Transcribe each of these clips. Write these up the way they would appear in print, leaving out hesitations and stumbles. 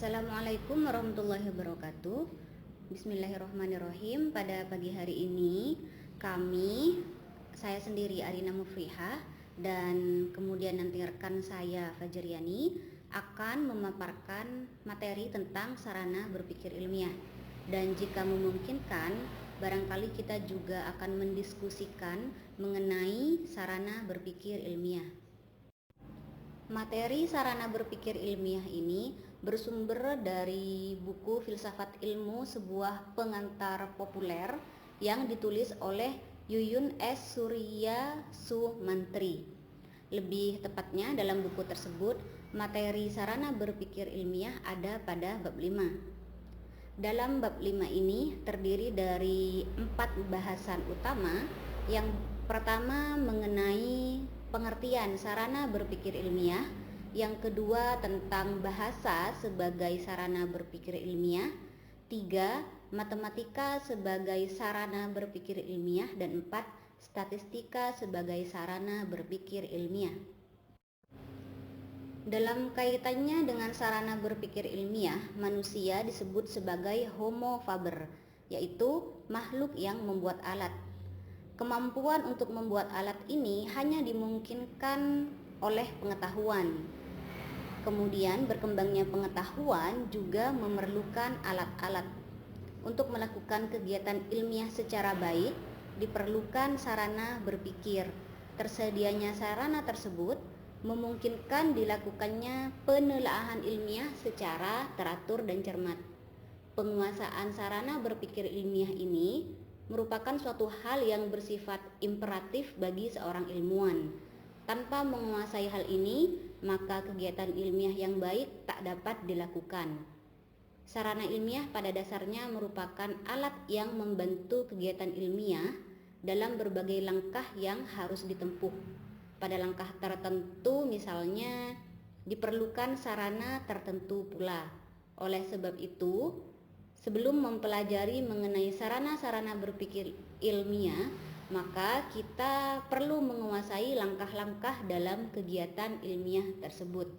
Assalamualaikum warahmatullahi wabarakatuh. Bismillahirrahmanirrahim. Pada pagi hari ini saya sendiri Arina Mufrihah dan kemudian nanti rekan saya Fajriani akan memaparkan materi tentang sarana berpikir ilmiah. Dan jika memungkinkan, barangkali kita juga akan mendiskusikan mengenai sarana berpikir ilmiah. Materi sarana berpikir ilmiah ini bersumber dari buku Filsafat Ilmu, sebuah pengantar populer yang ditulis oleh Yuyun S. Surya Sumantri. Lebih tepatnya dalam buku tersebut, materi sarana berpikir ilmiah ada pada bab 5. Dalam bab 5 ini terdiri dari 4 bahasan utama. Yang pertama mengenai pengertian sarana berpikir ilmiah, yang kedua tentang bahasa sebagai sarana berpikir ilmiah, 3 matematika sebagai sarana berpikir ilmiah, dan 4 statistika sebagai sarana berpikir ilmiah. Dalam kaitannya dengan sarana berpikir ilmiah, manusia disebut sebagai Homo faber, yaitu makhluk yang membuat alat. Kemampuan untuk membuat alat ini hanya dimungkinkan oleh pengetahuan. Kemudian berkembangnya pengetahuan juga memerlukan alat-alat. Untuk melakukan kegiatan ilmiah secara baik, diperlukan sarana berpikir. Tersedianya sarana tersebut memungkinkan dilakukannya penelaahan ilmiah secara teratur dan cermat. Penguasaan sarana berpikir ilmiah ini merupakan suatu hal yang bersifat imperatif bagi seorang ilmuwan. Tanpa menguasai hal ini, maka kegiatan ilmiah yang baik tak dapat dilakukan. Sarana ilmiah pada dasarnya merupakan alat yang membantu kegiatan ilmiah dalam berbagai langkah yang harus ditempuh. Pada langkah tertentu misalnya diperlukan sarana tertentu pula. Oleh sebab itu, sebelum mempelajari mengenai sarana-sarana berpikir ilmiah, maka kita perlu menguasai langkah-langkah dalam kegiatan ilmiah tersebut.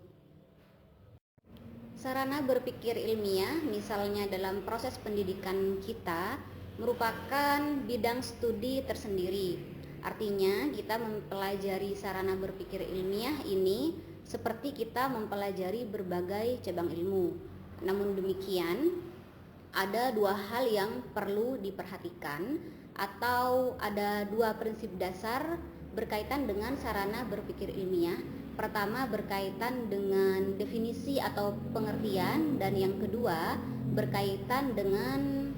Sarana berpikir ilmiah, misalnya dalam proses pendidikan kita, merupakan bidang studi tersendiri. Artinya, kita mempelajari sarana berpikir ilmiah ini seperti kita mempelajari berbagai cabang ilmu. Namun demikian, ada 2 hal yang perlu diperhatikan, atau ada 2 prinsip dasar berkaitan dengan sarana berpikir ilmiah. Pertama berkaitan dengan definisi atau pengertian, dan yang kedua berkaitan dengan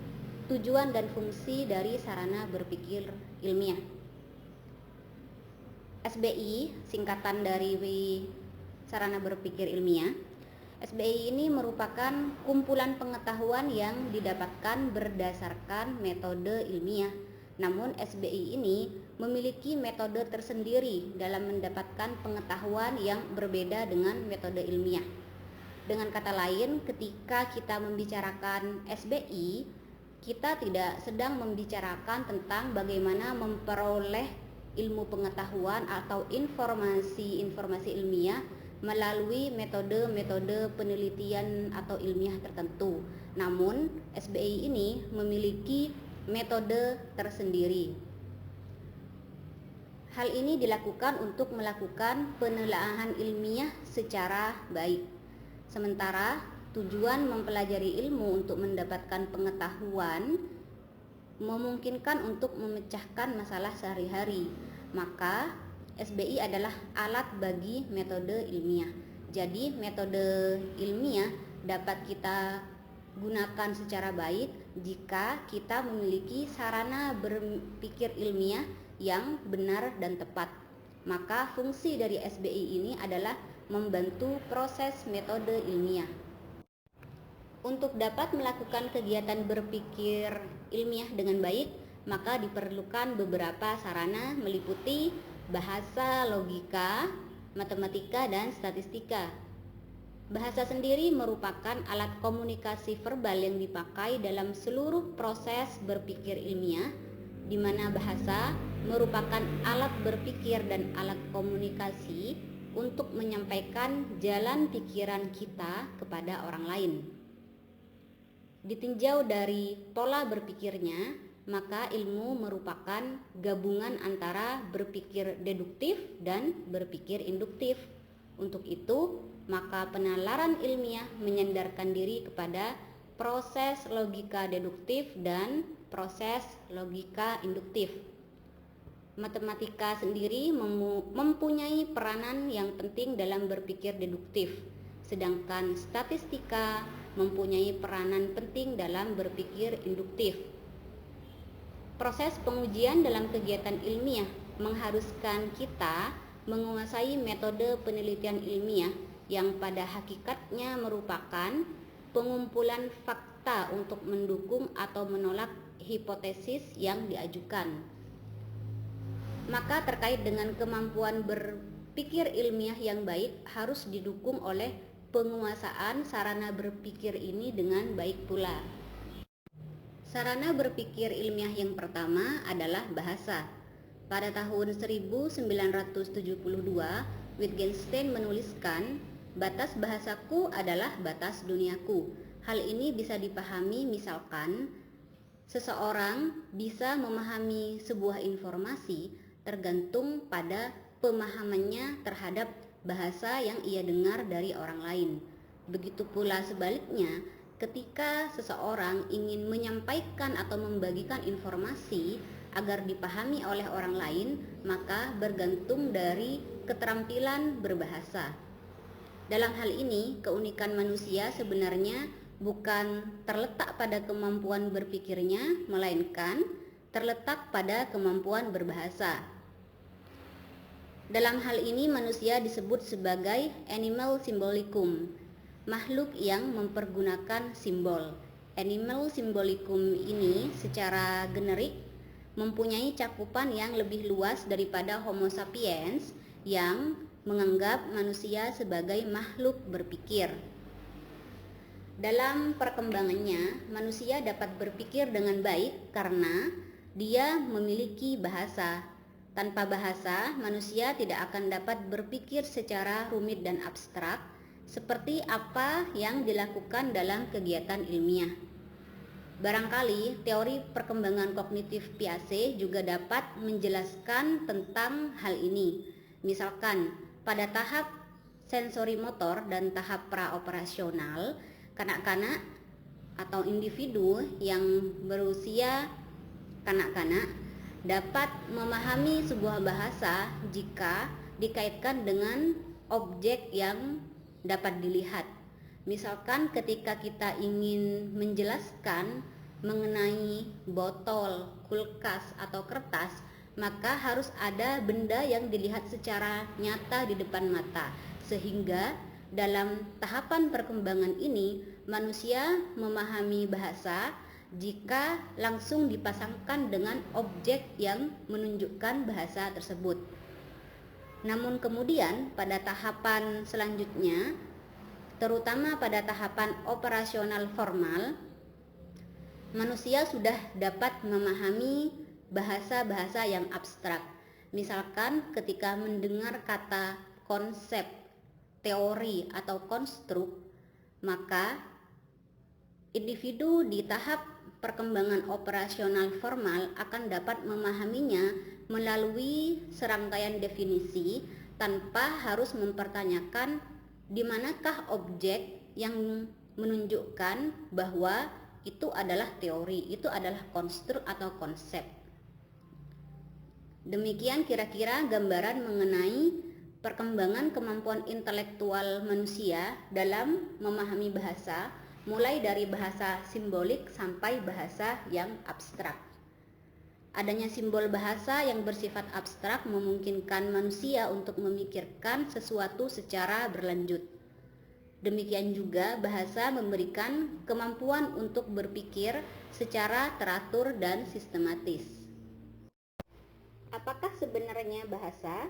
tujuan dan fungsi dari sarana berpikir ilmiah. SBI, singkatan dari sarana berpikir ilmiah. SBI ini merupakan kumpulan pengetahuan yang didapatkan berdasarkan metode ilmiah. Namun SBI ini memiliki metode tersendiri dalam mendapatkan pengetahuan yang berbeda dengan metode ilmiah. Dengan kata lain, ketika kita membicarakan SBI, kita tidak sedang membicarakan tentang bagaimana memperoleh ilmu pengetahuan atau informasi-informasi ilmiah melalui metode-metode penelitian atau ilmiah tertentu. Namun, SBI ini memiliki metode tersendiri. Hal ini dilakukan untuk melakukan penelaahan ilmiah secara baik. Sementara tujuan mempelajari ilmu untuk mendapatkan pengetahuan memungkinkan untuk memecahkan masalah sehari-hari, maka SBI adalah alat bagi metode ilmiah. Jadi metode ilmiah dapat kita gunakan secara baik jika kita memiliki sarana berpikir ilmiah yang benar dan tepat. Maka fungsi dari SBI ini adalah membantu proses metode ilmiah. Untuk dapat melakukan kegiatan berpikir ilmiah dengan baik, maka diperlukan beberapa sarana meliputi bahasa, logika, matematika, dan statistika. Bahasa sendiri merupakan alat komunikasi verbal yang dipakai dalam seluruh proses berpikir ilmiah, di mana bahasa merupakan alat berpikir dan alat komunikasi untuk menyampaikan jalan pikiran kita kepada orang lain. Ditinjau dari pola berpikirnya, maka ilmu merupakan gabungan antara berpikir deduktif dan berpikir induktif. Untuk itu, maka penalaran ilmiah menyandarkan diri kepada proses logika deduktif dan proses logika induktif. Matematika sendiri mempunyai peranan yang penting dalam berpikir deduktif, sedangkan statistika mempunyai peranan penting dalam berpikir induktif. Proses pengujian dalam kegiatan ilmiah mengharuskan kita menguasai metode penelitian ilmiah yang pada hakikatnya merupakan pengumpulan fakta untuk mendukung atau menolak hipotesis yang diajukan. Maka terkait dengan kemampuan berpikir ilmiah yang baik harus didukung oleh penguasaan sarana berpikir ini dengan baik pula. Sarana berpikir ilmiah yang pertama adalah bahasa. Pada tahun 1972, Wittgenstein menuliskan, "Batas bahasaku adalah batas duniaku." Hal ini bisa dipahami misalkan seseorang bisa memahami sebuah informasi tergantung pada pemahamannya terhadap bahasa yang ia dengar dari orang lain. Begitu pula sebaliknya, ketika seseorang ingin menyampaikan atau membagikan informasi agar dipahami oleh orang lain, maka bergantung dari keterampilan berbahasa. Dalam hal ini, keunikan manusia sebenarnya bukan terletak pada kemampuan berpikirnya, melainkan terletak pada kemampuan berbahasa. Dalam hal ini manusia disebut sebagai animal symbolicum, makhluk yang mempergunakan simbol. Animal symbolicum ini secara generik mempunyai cakupan yang lebih luas daripada Homo sapiens yang menganggap manusia sebagai makhluk berpikir. Dalam perkembangannya, manusia dapat berpikir dengan baik karena dia memiliki bahasa. Tanpa bahasa, manusia tidak akan dapat berpikir secara rumit dan abstrak, seperti apa yang dilakukan dalam kegiatan ilmiah. Barangkali teori perkembangan kognitif Piaget juga dapat menjelaskan tentang hal ini. Misalkan, pada tahap sensori motor dan tahap praoperasional, kanak-kanak atau individu yang berusia kanak-kanak dapat memahami sebuah bahasa jika dikaitkan dengan objek yang dapat dilihat. Misalkan ketika kita ingin menjelaskan mengenai botol, kulkas, atau kertas, maka harus ada benda yang dilihat secara nyata di depan mata. Sehingga dalam tahapan perkembangan ini, manusia memahami bahasa jika langsung dipasangkan dengan objek yang menunjukkan bahasa tersebut. Namun kemudian pada tahapan selanjutnya, terutama pada tahapan operasional formal, manusia sudah dapat memahami bahasa-bahasa yang abstrak. Misalkan ketika mendengar kata konsep, teori, atau konstruk, maka individu di tahap perkembangan operasional formal akan dapat memahaminya melalui serangkaian definisi tanpa harus mempertanyakan di manakah objek yang menunjukkan bahwa itu adalah teori, itu adalah konstruk atau konsep. Demikian kira-kira gambaran mengenai perkembangan kemampuan intelektual manusia dalam memahami bahasa, mulai dari bahasa simbolik sampai bahasa yang abstrak. Adanya simbol bahasa yang bersifat abstrak memungkinkan manusia untuk memikirkan sesuatu secara berlanjut. Demikian juga bahasa memberikan kemampuan untuk berpikir secara teratur dan sistematis. Apakah sebenarnya bahasa?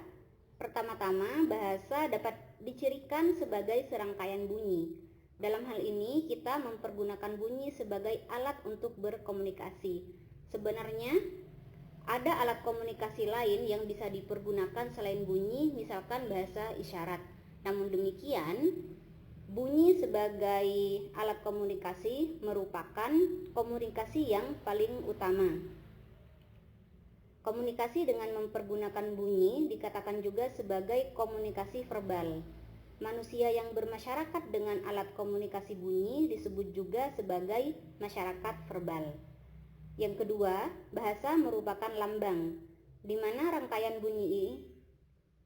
Pertama-tama, bahasa dapat dicirikan sebagai serangkaian bunyi. Dalam hal ini, kita mempergunakan bunyi sebagai alat untuk berkomunikasi. Sebenarnya, ada alat komunikasi lain yang bisa dipergunakan selain bunyi, misalkan bahasa isyarat. Namun demikian, Bunyi sebagai alat komunikasi merupakan komunikasi yang paling utama. Komunikasi dengan mempergunakan bunyi dikatakan juga sebagai komunikasi verbal. Manusia yang bermasyarakat dengan alat komunikasi bunyi disebut juga sebagai masyarakat verbal. Yang kedua, bahasa merupakan lambang, di mana rangkaian bunyi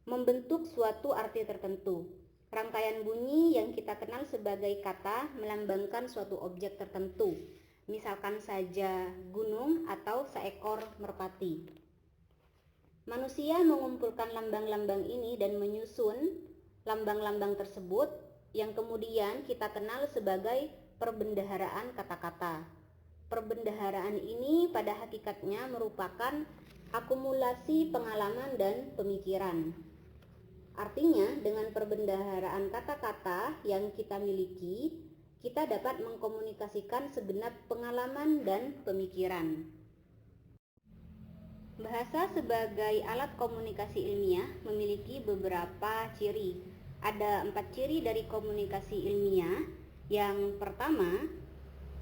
membentuk suatu arti tertentu. Rangkaian bunyi yang kita kenal sebagai kata melambangkan suatu objek tertentu, misalkan saja gunung atau seekor merpati. Manusia mengumpulkan lambang-lambang ini dan menyusun lambang-lambang tersebut yang kemudian kita kenal sebagai perbendaharaan kata-kata. Perbendaharaan ini pada hakikatnya merupakan akumulasi pengalaman dan pemikiran. Artinya, dengan perbendaharaan kata-kata yang kita miliki, kita dapat mengkomunikasikan segenap pengalaman dan pemikiran. Bahasa sebagai alat komunikasi ilmiah memiliki beberapa ciri. Ada 4 ciri dari komunikasi ilmiah. Yang pertama,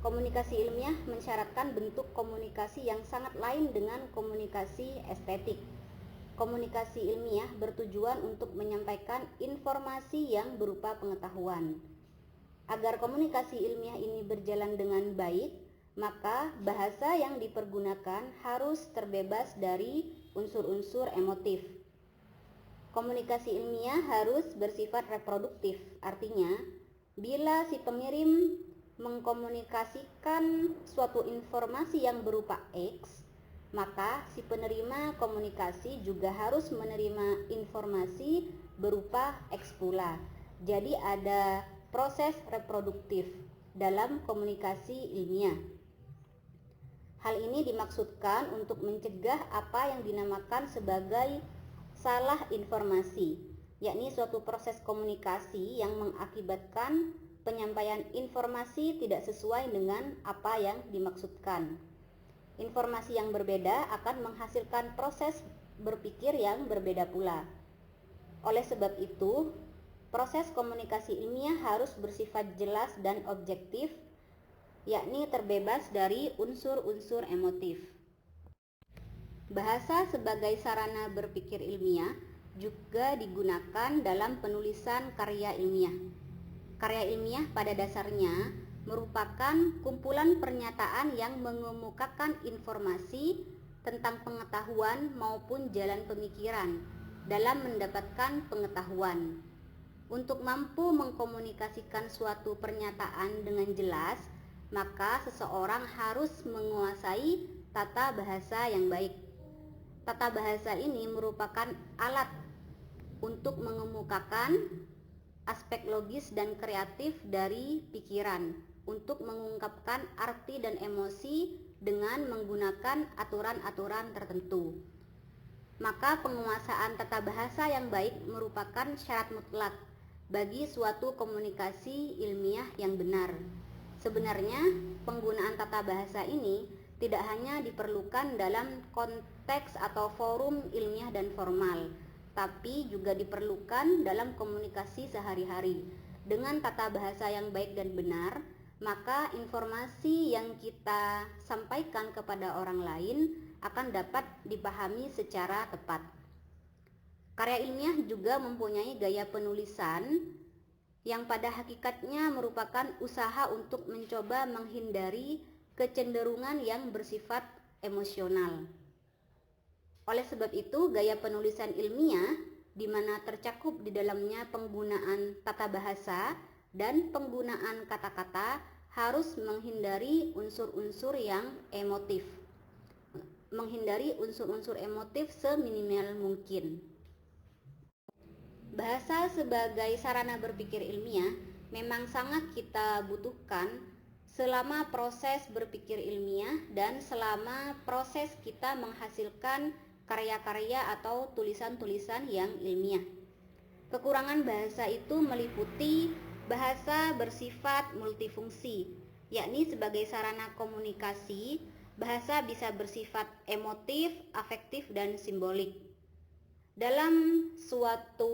komunikasi ilmiah mensyaratkan bentuk komunikasi yang sangat lain dengan komunikasi estetik. Komunikasi ilmiah bertujuan untuk menyampaikan informasi yang berupa pengetahuan. Agar komunikasi ilmiah ini berjalan dengan baik, maka bahasa yang dipergunakan harus terbebas dari unsur-unsur emotif. Komunikasi ilmiah harus bersifat reproduktif, artinya bila si pengirim mengkomunikasikan suatu informasi yang berupa X, maka si penerima komunikasi juga harus menerima informasi berupa X pula. Jadi ada proses reproduktif dalam komunikasi ilmiah. Hal ini dimaksudkan untuk mencegah apa yang dinamakan sebagai salah informasi, yakni suatu proses komunikasi yang mengakibatkan penyampaian informasi tidak sesuai dengan apa yang dimaksudkan. Informasi yang berbeda akan menghasilkan proses berpikir yang berbeda pula. Oleh sebab itu, proses komunikasi ilmiah harus bersifat jelas dan objektif, yakni terbebas dari unsur-unsur emotif. Bahasa sebagai sarana berpikir ilmiah juga digunakan dalam penulisan karya ilmiah. Karya ilmiah pada dasarnya merupakan kumpulan pernyataan yang mengemukakan informasi tentang pengetahuan maupun jalan pemikiran dalam mendapatkan pengetahuan. Untuk mampu mengkomunikasikan suatu pernyataan dengan jelas, maka seseorang harus menguasai tata bahasa yang baik. Tata bahasa ini merupakan alat untuk mengemukakan aspek logis dan kreatif dari pikiran, untuk mengungkapkan arti dan emosi dengan menggunakan aturan-aturan tertentu. Maka penguasaan tata bahasa yang baik merupakan syarat mutlak bagi suatu komunikasi ilmiah yang benar. Sebenarnya, penggunaan tata bahasa ini tidak hanya diperlukan dalam konteks atau forum ilmiah dan formal, tapi juga diperlukan dalam komunikasi sehari-hari. Dengan tata bahasa yang baik dan benar, maka informasi yang kita sampaikan kepada orang lain akan dapat dipahami secara tepat. Karya ilmiah juga mempunyai gaya penulisan yang pada hakikatnya merupakan usaha untuk mencoba menghindari kecenderungan yang bersifat emosional. Oleh sebab itu, gaya penulisan ilmiah di mana tercakup di dalamnya penggunaan tata bahasa dan penggunaan kata-kata harus menghindari unsur-unsur yang emotif. Menghindari unsur-unsur emotif seminimal mungkin. Bahasa sebagai sarana berpikir ilmiah memang sangat kita butuhkan selama proses berpikir ilmiah dan selama proses kita menghasilkan karya-karya atau tulisan-tulisan yang ilmiah. Kekurangan bahasa itu meliputi bahasa bersifat multifungsi, yakni sebagai sarana komunikasi, bahasa bisa bersifat emotif, afektif, dan simbolik. Dalam suatu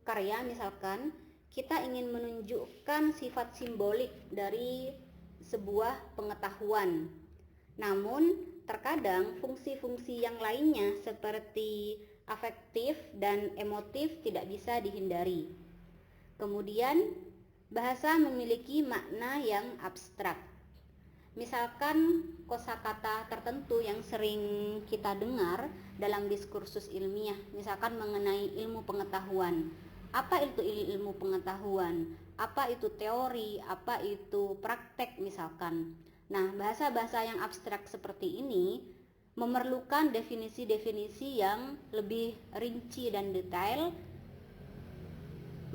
karya misalkan, kita ingin menunjukkan sifat simbolik dari sebuah pengetahuan. Namun, terkadang fungsi-fungsi yang lainnya seperti afektif dan emotif tidak bisa dihindari. Kemudian, bahasa memiliki makna yang abstrak. Misalkan kosakata tertentu yang sering kita dengar dalam diskursus ilmiah, misalkan mengenai ilmu pengetahuan. Apa itu ilmu pengetahuan? Apa itu teori? Apa itu praktek misalkan? Nah, bahasa-bahasa yang abstrak seperti ini memerlukan definisi-definisi yang lebih rinci dan detail.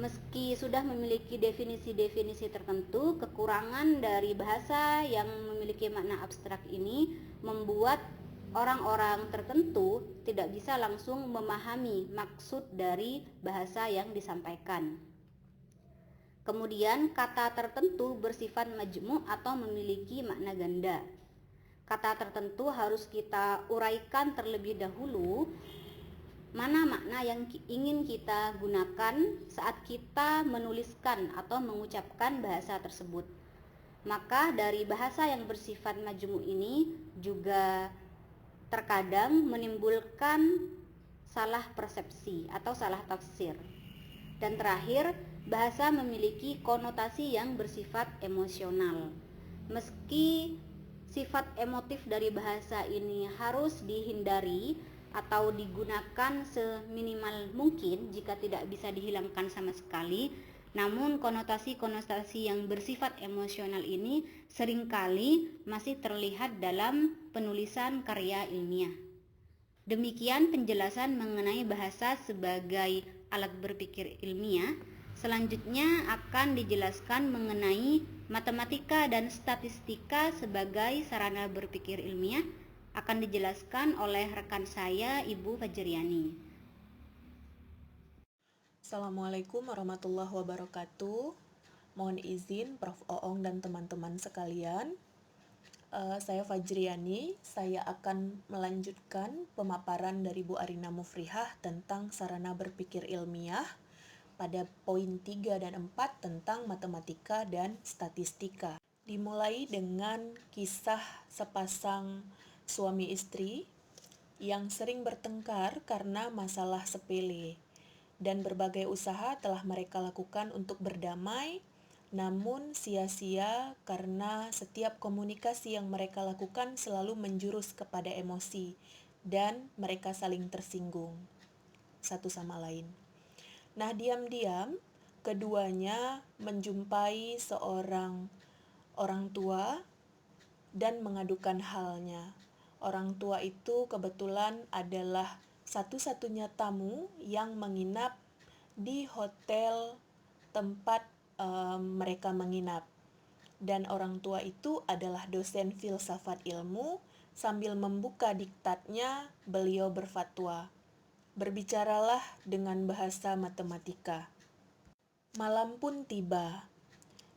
Meski sudah memiliki definisi-definisi tertentu, kekurangan dari bahasa yang memiliki makna abstrak ini membuat orang-orang tertentu tidak bisa langsung memahami maksud dari bahasa yang disampaikan. Kemudian, kata tertentu bersifat majmu' atau memiliki makna ganda. Kata tertentu harus kita uraikan terlebih dahulu mana makna yang ingin kita gunakan saat kita menuliskan atau mengucapkan bahasa tersebut. Maka dari bahasa yang bersifat majmu' ini juga terkadang menimbulkan salah persepsi atau salah tafsir. Dan terakhir, bahasa memiliki konotasi yang bersifat emosional. Meski sifat emotif dari bahasa ini harus dihindari atau digunakan seminimal mungkin jika tidak bisa dihilangkan sama sekali, namun konotasi-konotasi yang bersifat emosional ini seringkali masih terlihat dalam penulisan karya ilmiah. Demikian penjelasan mengenai bahasa sebagai alat berpikir ilmiah. Selanjutnya akan dijelaskan mengenai matematika dan statistika sebagai sarana berpikir ilmiah. Akan dijelaskan oleh rekan saya, Ibu Fajriani. Assalamualaikum warahmatullahi wabarakatuh. Mohon izin Prof. Oong dan teman-teman sekalian. Saya Fajriani. Saya akan melanjutkan pemaparan dari Bu Arina Mufrihah tentang sarana berpikir ilmiah pada poin 3 dan 4 tentang matematika dan statistika. Dimulai dengan kisah sepasang suami istri yang sering bertengkar karena masalah sepele, dan berbagai usaha telah mereka lakukan untuk berdamai, namun sia-sia karena setiap komunikasi yang mereka lakukan selalu menjurus kepada emosi dan mereka saling tersinggung satu sama lain. Nah, diam-diam keduanya menjumpai seorang orang tua dan mengadukan halnya. Orang tua itu kebetulan adalah satu-satunya tamu yang menginap di hotel tempat mereka menginap. Dan orang tua itu adalah dosen filsafat ilmu. Sambil membuka diktatnya, beliau berfatwa, "Berbicaralah dengan bahasa matematika." Malam pun tiba.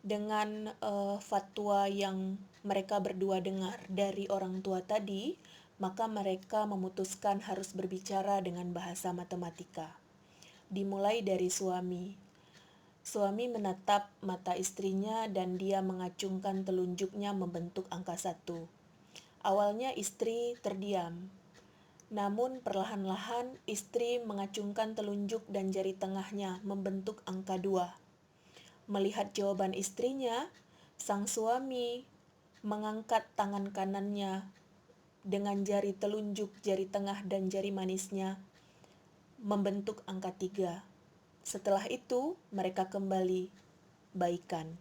Dengan fatwa yang mereka berdua dengar dari orang tua tadi, maka mereka memutuskan harus berbicara dengan bahasa matematika. Dimulai dari suami. Suami menatap mata istrinya dan dia mengacungkan telunjuknya membentuk angka 1. Awalnya istri terdiam. Namun perlahan-lahan istri mengacungkan telunjuk dan jari tengahnya membentuk angka 2. Melihat jawaban istrinya, sang suami mengangkat tangan kanannya dengan jari telunjuk, jari tengah, dan jari manisnya membentuk angka 3. Setelah itu, mereka kembali baikan.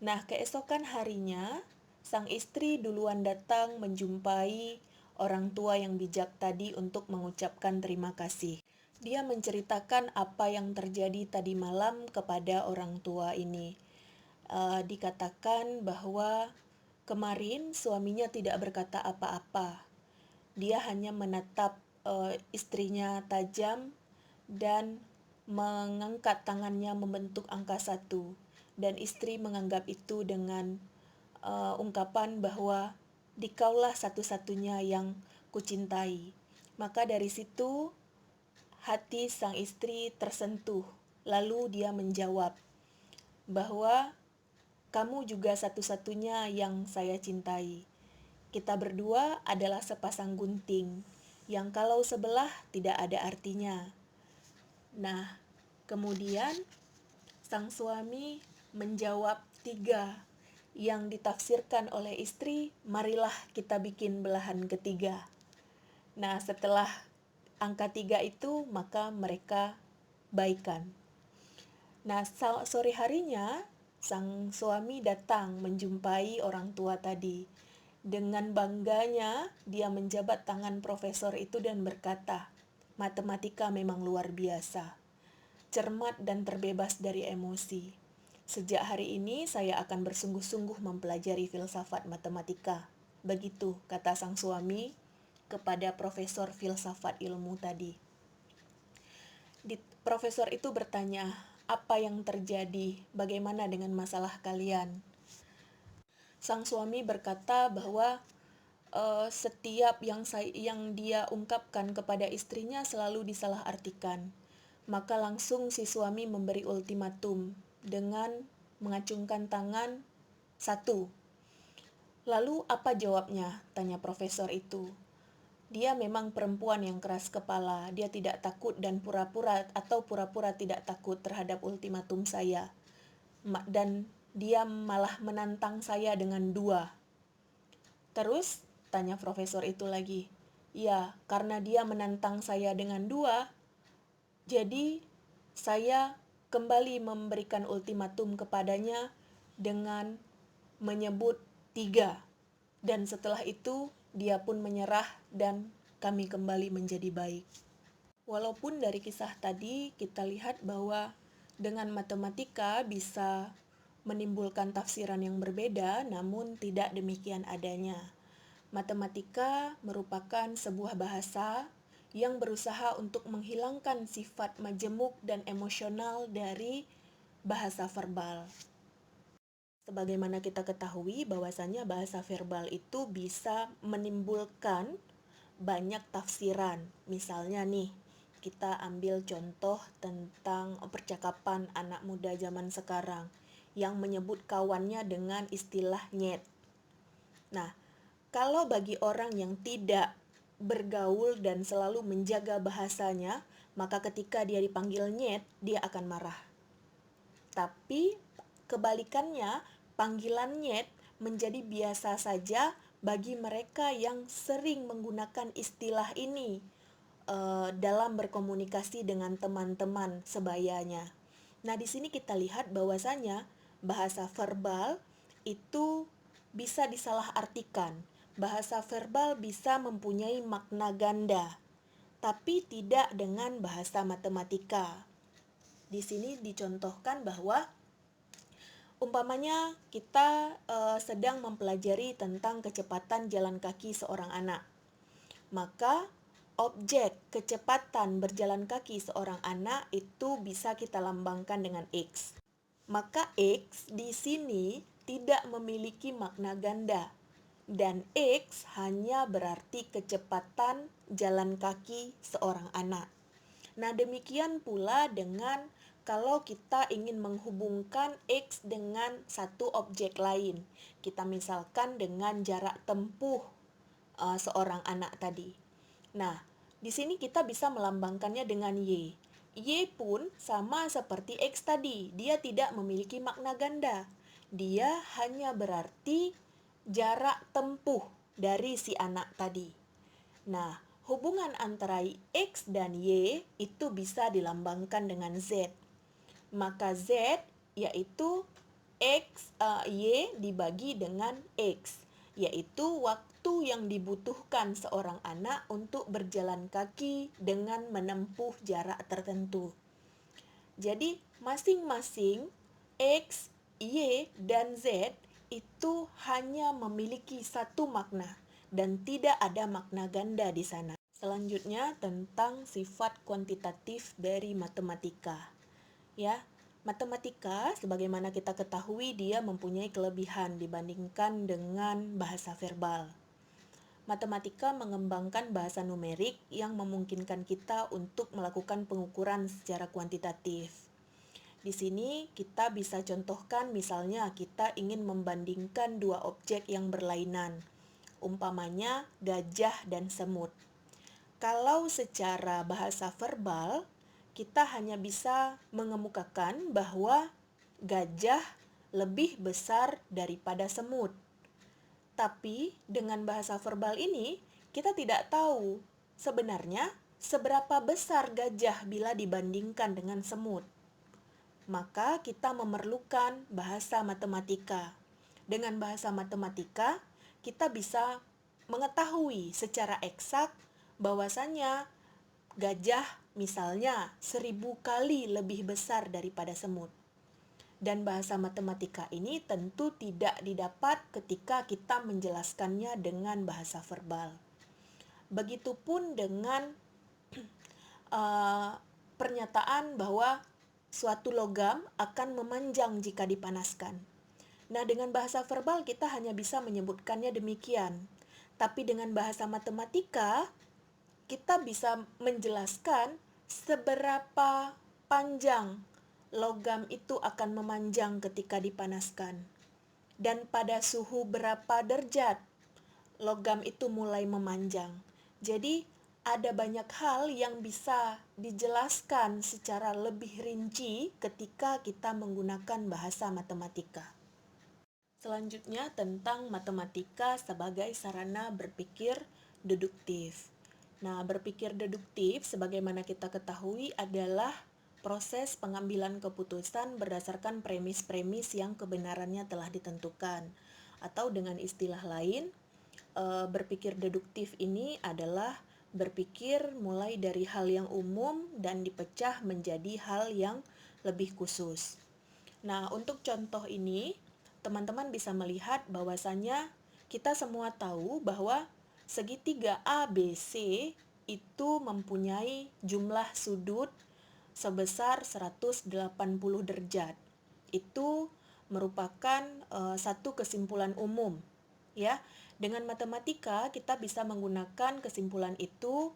Nah, keesokan harinya, sang istri duluan datang menjumpai orang tua yang bijak tadi untuk mengucapkan terima kasih. Dia menceritakan apa yang terjadi tadi malam kepada orang tua ini. Dikatakan bahwa kemarin suaminya tidak berkata apa-apa. Dia hanya menatap istrinya tajam dan mengangkat tangannya membentuk angka 1. Dan istri menganggap itu dengan ungkapan bahwa dikaulah satu-satunya yang kucintai. Maka dari situ hati sang istri tersentuh, Lalu dia menjawab bahwa kamu juga satu-satunya yang saya cintai. Kita berdua adalah sepasang gunting yang kalau sebelah tidak ada artinya. Nah, kemudian sang suami menjawab 3 yang ditafsirkan oleh istri, marilah kita bikin belahan ketiga. Nah, setelah angka 3 itu, maka mereka baikan. Nah, sore harinya, sang suami datang menjumpai orang tua tadi. Dengan bangganya, dia menjabat tangan profesor itu dan berkata, matematika memang luar biasa, cermat dan terbebas dari emosi. Sejak hari ini, saya akan bersungguh-sungguh mempelajari filsafat matematika. Begitu kata sang suami kepada profesor filsafat ilmu tadi. Profesor itu bertanya, apa yang terjadi? Bagaimana dengan masalah kalian? Sang suami berkata bahwa setiap yang dia ungkapkan kepada istrinya selalu disalahartikan. Maka langsung si suami memberi ultimatum dengan mengacungkan tangan 1. Lalu apa jawabnya? Tanya profesor itu. Dia memang perempuan yang keras kepala. Dia tidak takut dan pura-pura tidak takut terhadap ultimatum saya. Dan dia malah menantang saya dengan 2. Terus tanya profesor itu lagi. Ya, karena dia menantang saya dengan 2, jadi saya kembali memberikan ultimatum kepadanya dengan menyebut 3. Dan setelah itu dia pun menyerah dan kami kembali menjadi baik. Walaupun dari kisah tadi kita lihat bahwa dengan matematika bisa menimbulkan tafsiran yang berbeda, namun tidak demikian adanya. Matematika merupakan sebuah bahasa yang berusaha untuk menghilangkan sifat majemuk dan emosional dari bahasa verbal. Sebagaimana kita ketahui bahwasanya bahasa verbal itu bisa menimbulkan banyak tafsiran. Misalnya nih, kita ambil contoh tentang percakapan anak muda zaman sekarang yang menyebut kawannya dengan istilah nyet. Nah, kalau bagi orang yang tidak bergaul dan selalu menjaga bahasanya, maka ketika dia dipanggil nyet, dia akan marah. Tapi kebalikannya, panggilan nyet menjadi biasa saja bagi mereka yang sering menggunakan istilah ini dalam berkomunikasi dengan teman-teman sebayanya. Nah, di sini kita lihat bahwasanya bahasa verbal itu bisa disalahartikan. Bahasa verbal bisa mempunyai makna ganda, tapi tidak dengan bahasa matematika. Di sini dicontohkan bahwa umpamanya kita sedang mempelajari tentang kecepatan jalan kaki seorang anak. Maka objek kecepatan berjalan kaki seorang anak itu bisa kita lambangkan dengan X. Maka X di sini tidak memiliki makna ganda. Dan X hanya berarti kecepatan jalan kaki seorang anak. Nah, demikian pula dengan kalau kita ingin menghubungkan X dengan satu objek lain. Kita misalkan dengan jarak tempuh seorang anak tadi. Nah, di sini kita bisa melambangkannya dengan Y. Y pun sama seperti X tadi, dia tidak memiliki makna ganda. Dia hanya berarti jarak tempuh dari si anak tadi. Nah, hubungan antara X dan Y itu bisa dilambangkan dengan Z. Maka Z yaitu Y dibagi dengan X, yaitu waktu yang dibutuhkan seorang anak untuk berjalan kaki dengan menempuh jarak tertentu. Jadi, masing-masing X, Y, dan Z itu hanya memiliki satu makna dan tidak ada makna ganda di sana. Selanjutnya tentang sifat kuantitatif dari matematika. Ya, matematika sebagaimana kita ketahui dia mempunyai kelebihan dibandingkan dengan bahasa verbal. Matematika mengembangkan bahasa numerik yang memungkinkan kita untuk melakukan pengukuran secara kuantitatif. Di sini kita bisa contohkan misalnya kita ingin membandingkan dua objek yang berlainan, umpamanya gajah dan semut. Kalau secara bahasa verbal, kita hanya bisa mengemukakan bahwa gajah lebih besar daripada semut. Tapi dengan bahasa verbal ini, kita tidak tahu sebenarnya seberapa besar gajah bila dibandingkan dengan semut. Maka kita memerlukan bahasa matematika. Dengan bahasa matematika, kita bisa mengetahui secara eksak bahwasannya gajah misalnya 1000 kali lebih besar daripada semut. Dan bahasa matematika ini tentu tidak didapat ketika kita menjelaskannya dengan bahasa verbal. Begitupun dengan pernyataan bahwa suatu logam akan memanjang jika dipanaskan. Nah, dengan bahasa verbal kita hanya bisa menyebutkannya demikian. Tapi dengan bahasa matematika, kita bisa menjelaskan seberapa panjang logam itu akan memanjang ketika dipanaskan. Dan pada suhu berapa derajat logam itu mulai memanjang. Jadi, ada banyak hal yang bisa dijelaskan secara lebih rinci ketika kita menggunakan bahasa matematika. Selanjutnya tentang matematika sebagai sarana berpikir deduktif. Nah, berpikir deduktif sebagaimana kita ketahui adalah proses pengambilan keputusan berdasarkan premis-premis yang kebenarannya telah ditentukan. Atau dengan istilah lain, berpikir deduktif ini adalah berpikir mulai dari hal yang umum dan dipecah menjadi hal yang lebih khusus. Nah, untuk contoh ini, teman-teman bisa melihat bahwasannya kita semua tahu bahwa segitiga ABC itu mempunyai jumlah sudut sebesar 180 derajat. Itu merupakan satu kesimpulan umum, ya. Dengan matematika kita bisa menggunakan kesimpulan itu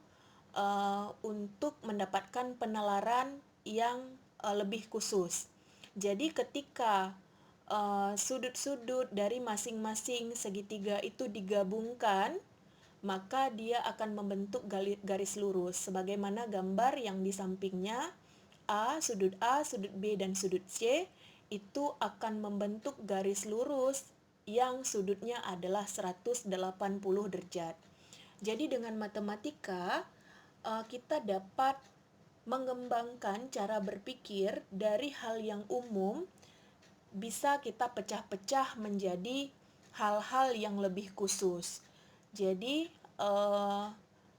untuk mendapatkan penalaran yang lebih khusus. Jadi ketika sudut-sudut dari masing-masing segitiga itu digabungkan, maka dia akan membentuk garis lurus sebagaimana gambar yang di sampingnya. Sudut A, sudut B, dan sudut C itu akan membentuk garis lurus yang sudutnya adalah 180 derajat. Jadi dengan matematika kita dapat mengembangkan cara berpikir dari hal yang umum bisa kita pecah-pecah menjadi hal-hal yang lebih khusus. Jadi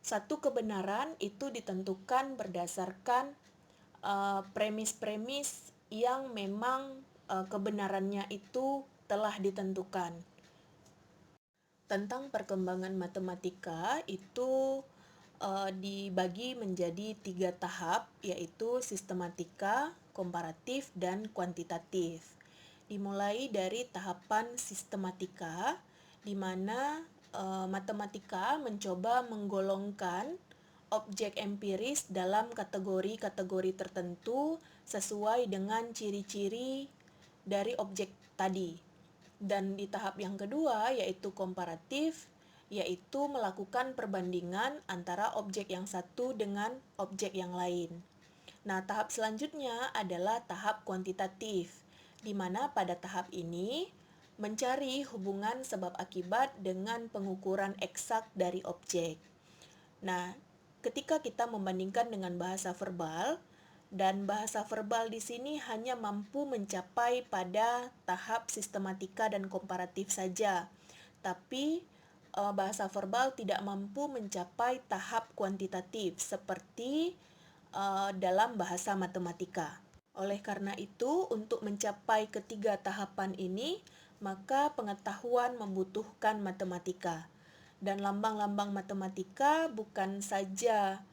satu kebenaran itu ditentukan berdasarkan premis-premis yang memang kebenarannya itu telah ditentukan. Tentang perkembangan matematika itu dibagi menjadi 3 tahap, yaitu sistematika, komparatif, dan kuantitatif. Dimulai dari tahapan sistematika, di mana matematika mencoba menggolongkan objek empiris dalam kategori-kategori tertentu sesuai dengan ciri-ciri dari objek tadi. Dan di tahap yang kedua yaitu komparatif, yaitu melakukan perbandingan antara objek yang satu dengan objek yang lain. Nah, tahap selanjutnya adalah tahap kuantitatif, di mana pada tahap ini mencari hubungan sebab akibat dengan pengukuran eksak dari objek. Nah, ketika kita membandingkan dengan bahasa verbal, dan bahasa verbal di sini hanya mampu mencapai pada tahap sistematika dan komparatif saja. Tapi bahasa verbal tidak mampu mencapai tahap kuantitatif seperti dalam bahasa matematika. Oleh karena itu, untuk mencapai ketiga tahapan ini, maka pengetahuan membutuhkan matematika. Dan lambang-lambang matematika bukan saja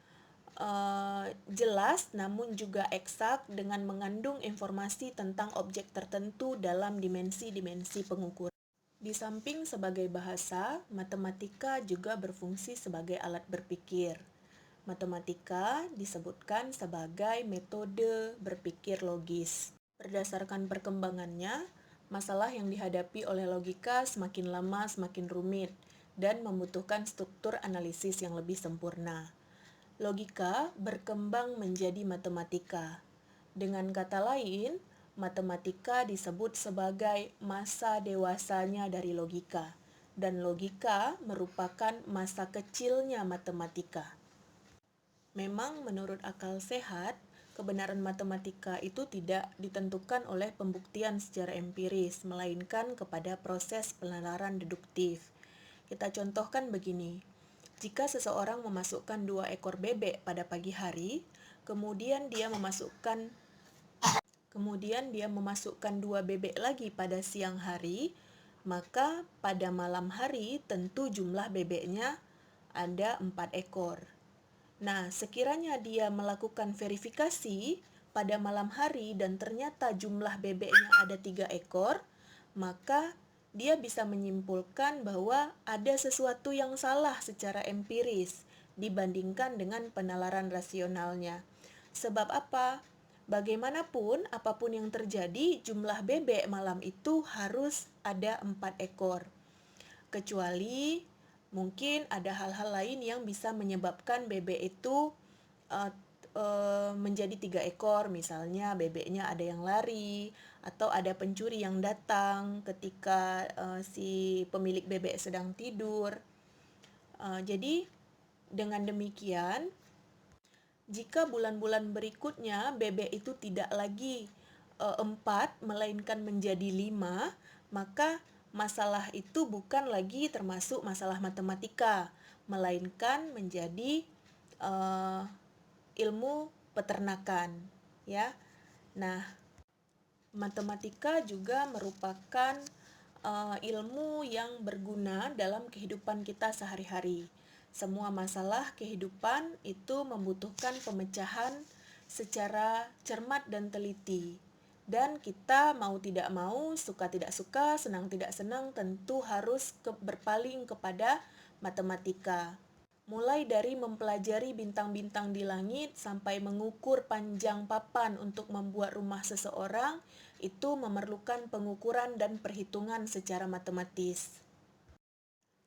jelas namun juga eksak dengan mengandung informasi tentang objek tertentu dalam dimensi-dimensi pengukuran. Di samping sebagai bahasa, matematika juga berfungsi sebagai alat berpikir. Matematika disebutkan sebagai metode berpikir logis. Berdasarkan perkembangannya, masalah yang dihadapi oleh logika semakin lama semakin rumit dan membutuhkan struktur analisis yang lebih sempurna. Logika berkembang menjadi matematika. Dengan kata lain, matematika disebut sebagai masa dewasanya dari logika, dan logika merupakan masa kecilnya matematika. Memang menurut akal sehat, kebenaran matematika itu tidak ditentukan oleh pembuktian secara empiris, melainkan kepada proses penalaran deduktif. Kita contohkan begini. Jika seseorang memasukkan 2 ekor bebek pada pagi hari, kemudian dia memasukkan 2 bebek lagi pada siang hari, maka pada malam hari tentu jumlah bebeknya ada 4 ekor. Nah, sekiranya dia melakukan verifikasi pada malam hari dan ternyata jumlah bebeknya ada 3 ekor, maka dia bisa menyimpulkan bahwa ada sesuatu yang salah secara empiris dibandingkan dengan penalaran rasionalnya. Sebab apa? Bagaimanapun, apapun yang terjadi, jumlah bebek malam itu harus ada 4 ekor. Kecuali mungkin ada hal-hal lain yang bisa menyebabkan bebek itu menjadi 3 ekor, misalnya bebeknya ada yang lari atau ada pencuri yang datang ketika si pemilik bebek sedang tidur. Jadi dengan demikian, jika bulan-bulan berikutnya bebek itu tidak lagi 4 melainkan menjadi 5, maka masalah itu bukan lagi termasuk masalah matematika, melainkan menjadi ilmu peternakan, ya. Nah, matematika juga merupakan ilmu yang berguna dalam kehidupan kita sehari-hari. Semua masalah kehidupan itu membutuhkan pemecahan secara cermat dan teliti. Dan kita mau tidak mau, suka tidak suka, senang tidak senang, tentu harus berpaling kepada matematika. Mulai dari mempelajari bintang-bintang di langit sampai mengukur panjang papan untuk membuat rumah seseorang, itu memerlukan pengukuran dan perhitungan secara matematis.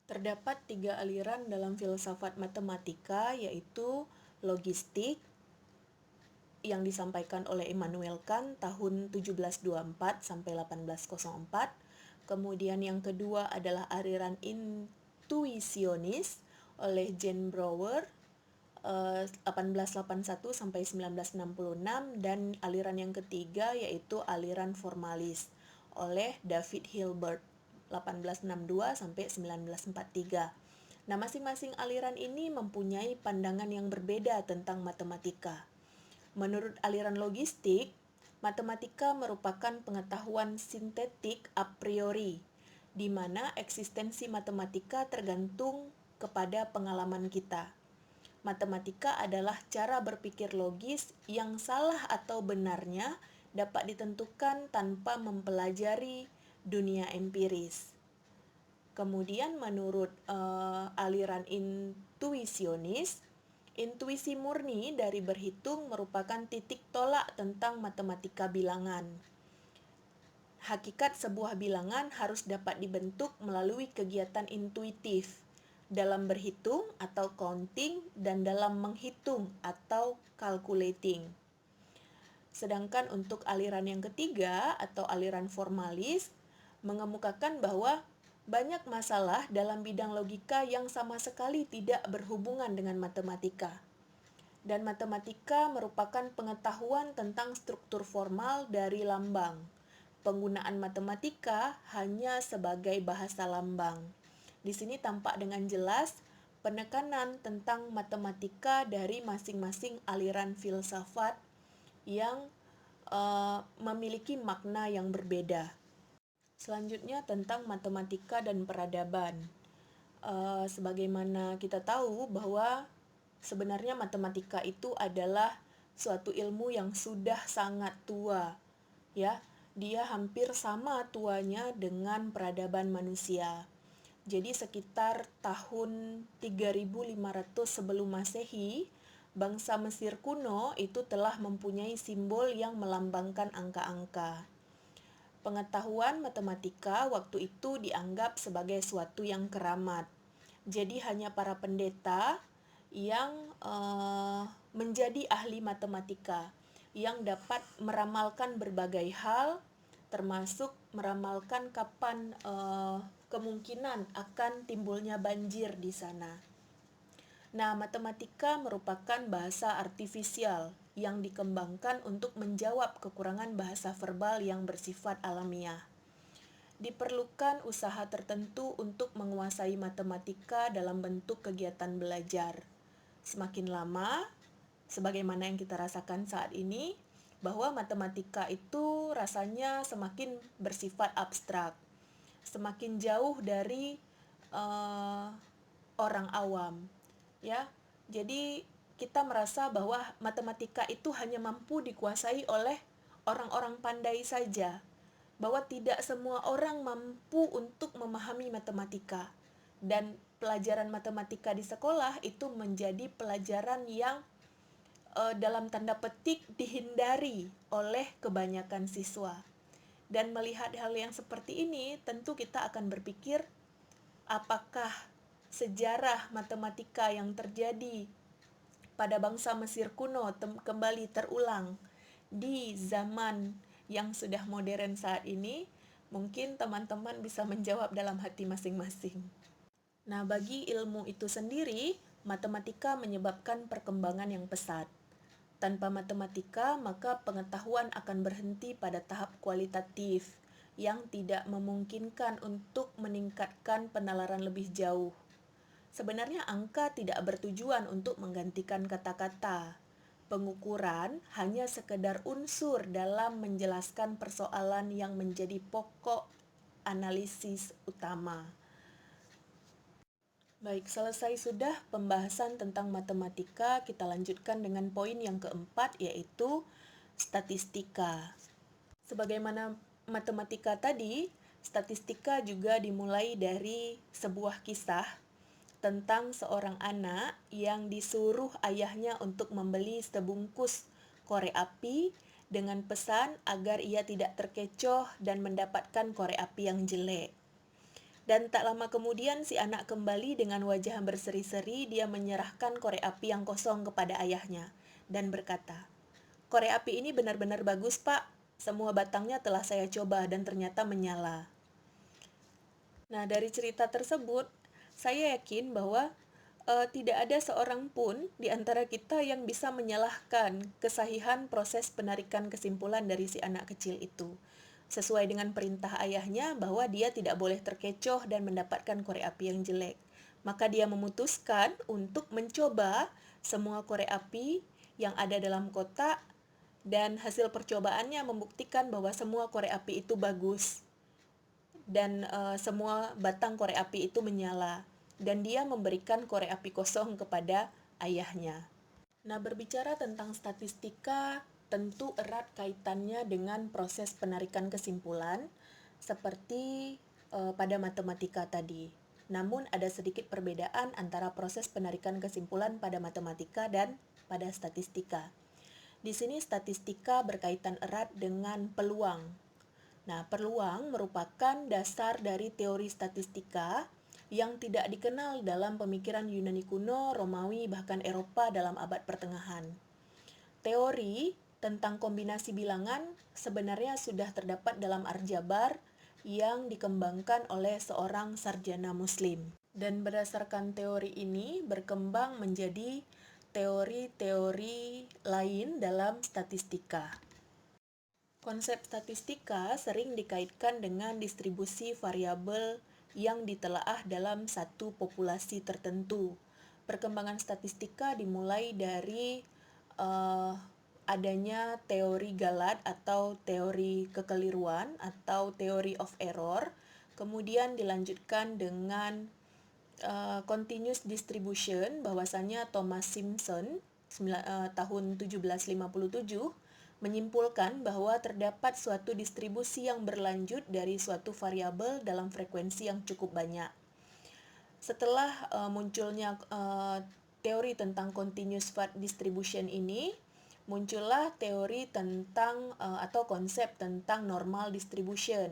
Terdapat 3 aliran dalam filsafat matematika, yaitu logistik, yang disampaikan oleh Immanuel Kant tahun 1724 sampai 1804. Kemudian yang kedua adalah aliran intuisionis oleh Jane Brouwer 1881 sampai 1966, dan aliran yang ketiga yaitu aliran formalis oleh David Hilbert 1862 sampai 1943. Nah, masing-masing aliran ini mempunyai pandangan yang berbeda tentang matematika. Menurut aliran logistik, matematika merupakan pengetahuan sintetik a priori, di mana eksistensi matematika tergantung kepada pengalaman kita. Matematika adalah cara berpikir logis yang salah atau benarnya dapat ditentukan tanpa mempelajari dunia empiris. Kemudian menurut aliran intuisionis, intuisi murni dari berhitung merupakan titik tolak tentang matematika bilangan. Hakikat sebuah bilangan harus dapat dibentuk melalui kegiatan intuitif dalam berhitung atau counting dan dalam menghitung atau calculating. Sedangkan untuk aliran yang ketiga atau aliran formalis mengemukakan bahwa banyak masalah dalam bidang logika yang sama sekali tidak berhubungan dengan matematika. Dan matematika merupakan pengetahuan tentang struktur formal dari lambang. Penggunaan matematika hanya sebagai bahasa lambang. Di sini tampak dengan jelas penekanan tentang matematika dari masing-masing aliran filsafat yang memiliki makna yang berbeda. Selanjutnya tentang matematika dan peradaban. Sebagaimana kita tahu bahwa sebenarnya matematika itu adalah suatu ilmu yang sudah sangat tua, ya. Dia hampir sama tuanya dengan peradaban manusia. Jadi sekitar tahun 3500 sebelum Masehi, bangsa Mesir kuno itu telah mempunyai simbol yang melambangkan angka-angka. Pengetahuan matematika waktu itu dianggap sebagai suatu yang keramat. Jadi hanya para pendeta yang menjadi ahli matematika, yang dapat meramalkan berbagai hal, termasuk meramalkan kapan kemungkinan akan timbulnya banjir di sana. Nah, matematika merupakan bahasa artifisial yang dikembangkan untuk menjawab kekurangan bahasa verbal yang bersifat alamiah. Diperlukan usaha tertentu untuk menguasai matematika dalam bentuk kegiatan belajar. Semakin lama, sebagaimana yang kita rasakan saat ini, bahwa matematika itu rasanya semakin bersifat abstrak, semakin jauh dari orang awam. Ya, jadi kita merasa bahwa matematika itu hanya mampu dikuasai oleh orang-orang pandai saja, bahwa tidak semua orang mampu untuk memahami matematika, dan pelajaran matematika di sekolah itu menjadi pelajaran yang dalam tanda petik dihindari oleh kebanyakan siswa. Dan melihat hal yang seperti ini, tentu kita akan berpikir, apakah sejarah matematika yang terjadi pada bangsa Mesir kuno kembali terulang di zaman yang sudah modern saat ini? Mungkin teman-teman bisa menjawab dalam hati masing-masing. Nah, bagi ilmu itu sendiri, matematika menyebabkan perkembangan yang pesat. Tanpa matematika, maka pengetahuan akan berhenti pada tahap kualitatif yang tidak memungkinkan untuk meningkatkan penalaran lebih jauh. Sebenarnya angka tidak bertujuan untuk menggantikan kata-kata. Pengukuran hanya sekedar unsur dalam menjelaskan persoalan yang menjadi pokok analisis utama. Baik, selesai sudah pembahasan tentang matematika. Kita lanjutkan dengan poin yang keempat, yaitu statistika. Sebagaimana matematika tadi, statistika juga dimulai dari sebuah kisah tentang seorang anak yang disuruh ayahnya untuk membeli sebungkus korek api dengan pesan agar ia tidak terkecoh dan mendapatkan korek api yang jelek. Dan tak lama kemudian si anak kembali dengan wajah berseri-seri. Dia menyerahkan korek api yang kosong kepada ayahnya dan berkata, "Korek api ini benar-benar bagus, Pak. Semua batangnya telah saya coba dan ternyata menyala." Nah, dari cerita tersebut, saya yakin bahwa tidak ada seorang pun di antara kita yang bisa menyalahkan kesahihan proses penarikan kesimpulan dari si anak kecil itu. Sesuai dengan perintah ayahnya bahwa dia tidak boleh terkecoh dan mendapatkan korek api yang jelek. Maka dia memutuskan untuk mencoba semua korek api yang ada dalam kotak, dan hasil percobaannya membuktikan bahwa semua korek api itu bagus. Dan semua batang korek api itu menyala, dan dia memberikan korek api kosong kepada ayahnya. Nah, berbicara tentang statistika, tentu erat kaitannya dengan proses penarikan kesimpulan, seperti pada matematika tadi. Namun ada sedikit perbedaan antara proses penarikan kesimpulan pada matematika dan pada statistika. Di sini statistika berkaitan erat dengan peluang. Nah, peluang merupakan dasar dari teori statistika yang tidak dikenal dalam pemikiran Yunani kuno, Romawi, bahkan Eropa dalam abad pertengahan. Teori tentang kombinasi bilangan sebenarnya sudah terdapat dalam aljabar yang dikembangkan oleh seorang sarjana Muslim. Dan berdasarkan teori ini berkembang menjadi teori-teori lain dalam statistika. Konsep statistika sering dikaitkan dengan distribusi variabel yang ditelaah dalam satu populasi tertentu. Perkembangan statistika dimulai dari adanya teori Galat atau teori kekeliruan atau theory of error, kemudian dilanjutkan dengan continuous distribution, bahwasanya Thomas Simpson tahun 1757 menyimpulkan bahwa terdapat suatu distribusi yang berlanjut dari suatu variabel dalam frekuensi yang cukup banyak. Setelah munculnya teori tentang continuous distribution ini, muncullah teori tentang atau konsep tentang normal distribution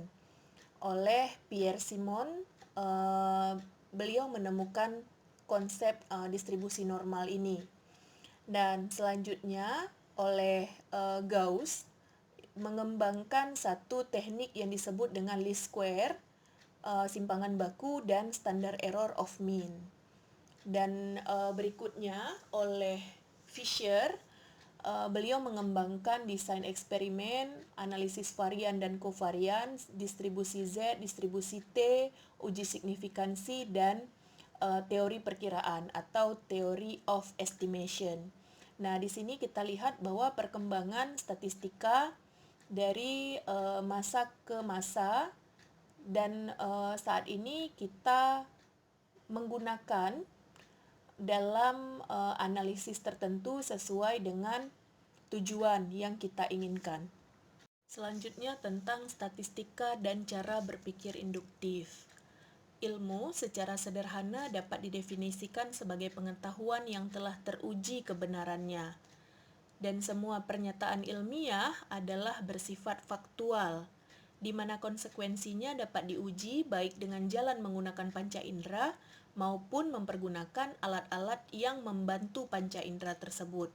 oleh Pierre Simon. Beliau menemukan konsep distribusi normal ini, dan selanjutnya oleh Gauss mengembangkan satu teknik yang disebut dengan least square, simpangan baku, dan standard error of mean. Dan berikutnya oleh Fisher, beliau mengembangkan desain eksperimen, analisis varian dan kovarian, distribusi Z, distribusi T, uji signifikansi, dan teori perkiraan atau theory of estimation. Nah, di sini kita lihat bahwa perkembangan statistika dari masa ke masa, dan saat ini kita menggunakan dalam analisis tertentu sesuai dengan tujuan yang kita inginkan. Selanjutnya tentang statistika dan cara berpikir induktif. Ilmu secara sederhana dapat didefinisikan sebagai pengetahuan yang telah teruji kebenarannya. Dan semua pernyataan ilmiah adalah bersifat faktual, di mana konsekuensinya dapat diuji baik dengan jalan menggunakan panca indera maupun mempergunakan alat-alat yang membantu panca indera tersebut.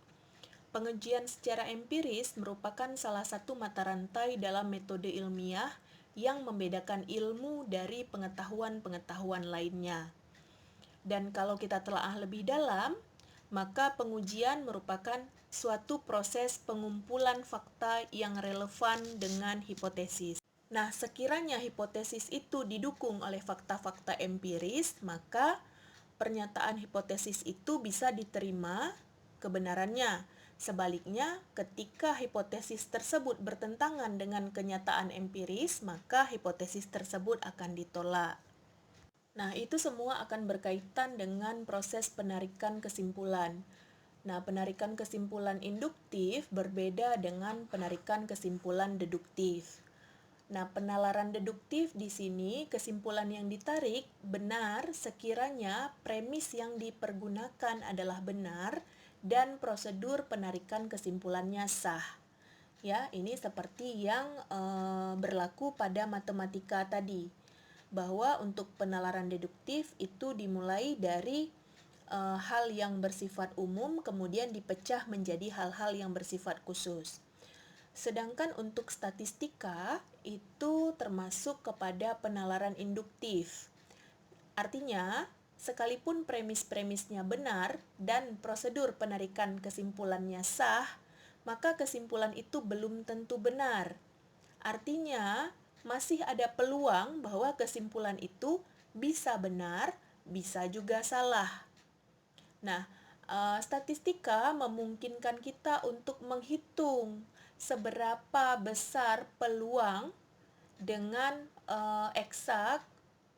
Pengujian secara empiris merupakan salah satu mata rantai dalam metode ilmiah yang membedakan ilmu dari pengetahuan-pengetahuan lainnya. Dan kalau kita telaah lebih dalam, maka pengujian merupakan suatu proses pengumpulan fakta yang relevan dengan hipotesis. Nah, sekiranya hipotesis itu didukung oleh fakta-fakta empiris, maka pernyataan hipotesis itu bisa diterima kebenarannya. Sebaliknya, ketika hipotesis tersebut bertentangan dengan kenyataan empiris, maka hipotesis tersebut akan ditolak. Nah, itu semua akan berkaitan dengan proses penarikan kesimpulan. Nah, penarikan kesimpulan induktif berbeda dengan penarikan kesimpulan deduktif. Nah, penalaran deduktif di sini, kesimpulan yang ditarik benar sekiranya premis yang dipergunakan adalah benar dan prosedur penarikan kesimpulannya sah. Ya, ini seperti yang berlaku pada matematika tadi, bahwa untuk penalaran deduktif itu dimulai dari hal yang bersifat umum kemudian dipecah menjadi hal-hal yang bersifat khusus. Sedangkan untuk statistika itu termasuk kepada penalaran induktif. Artinya, sekalipun premis-premisnya benar dan prosedur penarikan kesimpulannya sah, maka kesimpulan itu belum tentu benar. Artinya, masih ada peluang bahwa kesimpulan itu bisa benar, bisa juga salah. Nah, statistika memungkinkan kita untuk menghitung seberapa besar peluang dengan eksak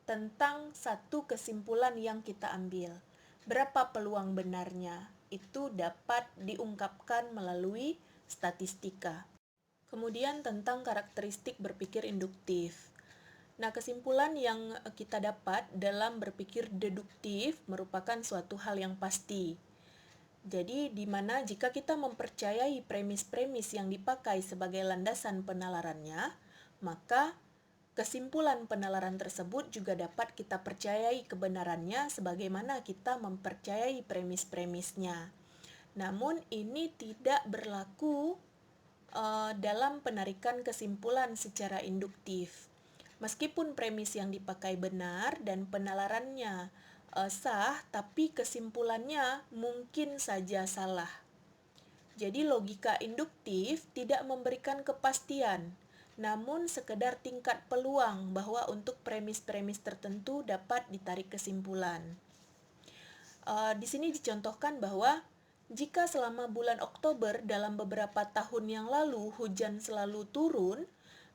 tentang satu kesimpulan yang kita ambil. Berapa peluang benarnya? Itu dapat diungkapkan melalui statistika. Kemudian tentang karakteristik berpikir induktif. Nah, kesimpulan yang kita dapat dalam berpikir deduktif merupakan suatu hal yang pasti. Jadi, di mana jika kita mempercayai premis-premis yang dipakai sebagai landasan penalarannya, maka kesimpulan penalaran tersebut juga dapat kita percayai kebenarannya sebagaimana kita mempercayai premis-premisnya. Namun, ini tidak berlaku dalam penarikan kesimpulan secara induktif. Meskipun premis yang dipakai benar dan penalarannya sah, tapi kesimpulannya mungkin saja salah. Jadi logika induktif tidak memberikan kepastian, namun sekedar tingkat peluang bahwa untuk premis-premis tertentu dapat ditarik kesimpulan. Di sini dicontohkan bahwa jika selama bulan Oktober dalam beberapa tahun yang lalu hujan selalu turun,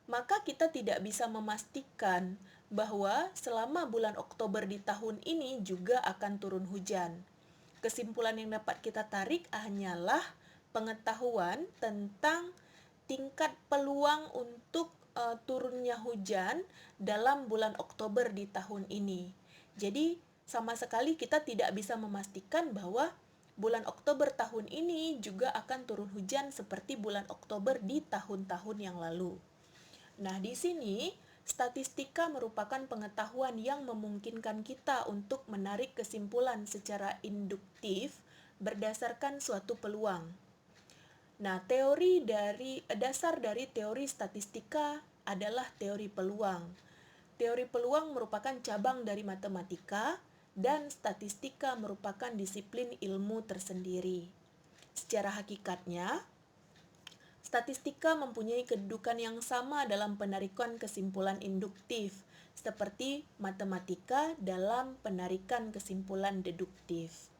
maka kita tidak bisa memastikan bahwa selama bulan Oktober di tahun ini juga akan turun hujan. Kesimpulan yang dapat kita tarik hanyalah pengetahuan tentang tingkat peluang untuk turunnya hujan dalam bulan Oktober di tahun ini. Jadi, sama sekali kita tidak bisa memastikan bahwa bulan Oktober tahun ini juga akan turun hujan seperti bulan Oktober di tahun-tahun yang lalu. Nah, di sini statistika merupakan pengetahuan yang memungkinkan kita untuk menarik kesimpulan secara induktif berdasarkan suatu peluang. Nah, dasar dari teori statistika adalah teori peluang. Teori peluang merupakan cabang dari matematika dan statistika merupakan disiplin ilmu tersendiri. Secara hakikatnya, statistika mempunyai kedudukan yang sama dalam penarikan kesimpulan induktif, seperti matematika dalam penarikan kesimpulan deduktif.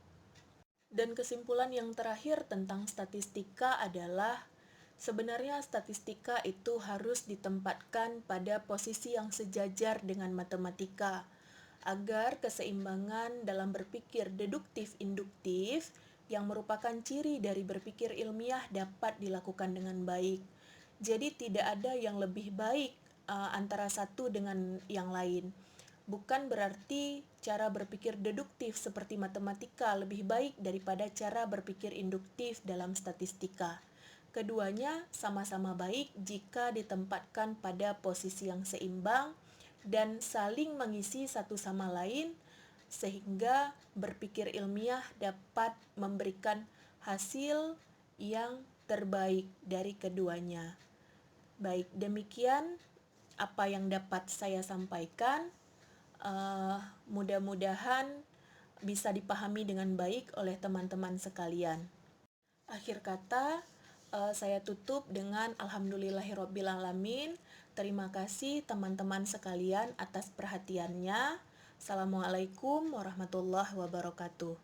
Dan kesimpulan yang terakhir tentang statistika adalah sebenarnya statistika itu harus ditempatkan pada posisi yang sejajar dengan matematika agar keseimbangan dalam berpikir deduktif-induktif yang merupakan ciri dari berpikir ilmiah dapat dilakukan dengan baik. Jadi tidak ada yang lebih baik antara satu dengan yang lain. Bukan berarti cara berpikir deduktif seperti matematika lebih baik daripada cara berpikir induktif dalam statistika. Keduanya sama-sama baik jika ditempatkan pada posisi yang seimbang dan saling mengisi satu sama lain sehingga berpikir ilmiah dapat memberikan hasil yang terbaik dari keduanya. Baik, demikian apa yang dapat saya sampaikan. Mudah-mudahan bisa dipahami dengan baik oleh teman-teman sekalian. Akhir kata, saya tutup dengan alhamdulillahirobbilalamin. Terima kasih teman-teman sekalian atas perhatiannya. Assalamualaikum warahmatullahi wabarakatuh.